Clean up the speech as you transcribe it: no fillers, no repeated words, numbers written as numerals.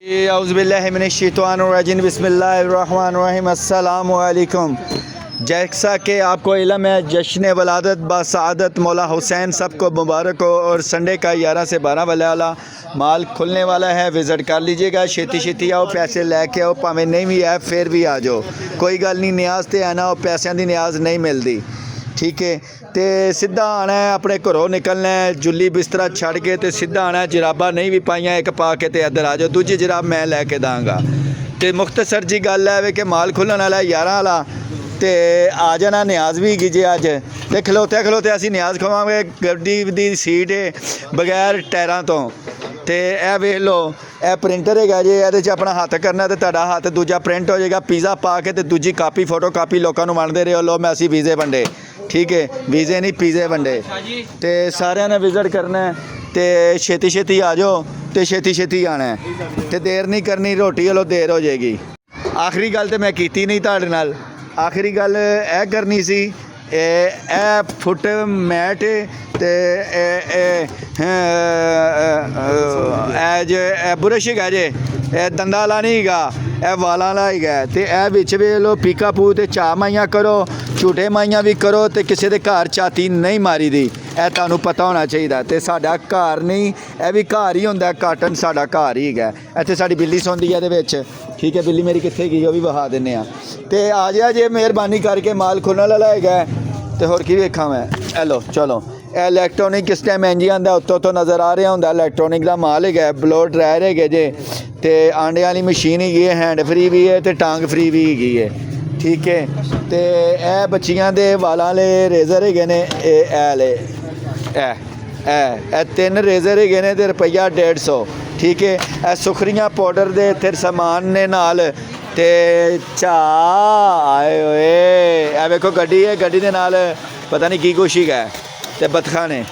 औज़ुबिल्लाहिमिनश्शैतानिर्रजीम बिस्मिल्लाहिर्रहमानिर्रहीम अस्सलामु अलैकुम। जैसा कि आपको इल्म है, जश्न वलादत बासआदत मौला हुसैन सबको मुबारक हो। और संडे का 11 से 12 वाला माल खुलने वाला है, विज़िट कर लीजिएगा। छेती छेती आओ, पैसे लैके आओ, भावें नहीं भी है फिर भी आ जाओ, कोई गल नहीं। न्याज तो है ना, पैसों की न्याज नहीं मिलती, ठीक है। तो सीधा आना है, अपने घरों निकलना है, जुली बिस्तरा छड़ के तो सीधा आना है। जराबा नहीं भी पाइया एक पा के तो इधर आ जाओ, दूजी जराब मैं लैके दाँगा। तो मुख्तसर जी गल है कि माल खुलन वाला 11 वाला, तो आ जाना। न्याज भी गी जे अज तो खलोते खलोते असीं न्याज खवांगे। गड्डी दी सीट है बगैर टायरां तो। यह वेख लो, यह प्रिंटर है जे, ये अपना हत्थ करना तो तुहाडा हत्थ दूजा प्रिंट हो जाएगा। पीज़ा पा के तो दूजी कापी फोटो कापी लोगों को वंडदे रहो। लो मैं असीं वीज़े वंडे, ठीक है, वीज़े नहीं पीज़े वंडे। तो सारिਆਂ ने विजिट करना है, तो छेती छेती आ जाओ, तो छेती छेती आना है, तो देर नहीं करनी। रोटी वालों देर हो जाएगी। आखिरी गल तो मैं कीती नहीं तुहाडे नाल, आखिरी गल यह करनी सी, ए फुट मैट ते बुरश है जे, दंदा वाला नहीं हैगा, यह वाला वाला हैगा। तो यह बिच वे लो पीका पू तो चा माइया करो, झूठे माइया भी करो, तो किसी के घर झाती नहीं मारी दी, यह तुहानू पता होना चाहिए। तो साडा घर नहीं, यह भी घर ही होंदा, काटन साडा घर ही हैगा। इत्थे साडी बिल्ली सौंदी है दे विच, ठीक है। बिल्ली मेरी कित्थे गई, वह भी विखा दिन्ने आ। तो आ जा जे, मेहरबानी करके माल खुलने वाला है। तो होर की वेखा मैं, हेलो चलो। इलैक्ट्रॉनिक किस टाइम इंज आंदा उत्तों तो नज़र आ रहा होंदा, इलैक्ट्रॉनिक का माल है। ब्लो ड्रायर है जे, तो आंडे वाली मशीन हैगी है, हैंड फ्री भी है, तो टांग फ्री भी हैगी है, ठीक है। तो यह बच्चियां दे वालां वाले रेजर है ने, ए 3 रेजर है ने, तो रुपया 150, ठीक है। यह सुखरियां पाउडर दे फिर समान ने नाल, ते चा आए होए। ए वेखो गड्डी है, गड्डी दे नाल पता नहीं की कुछ ही है, ते बतखा ने।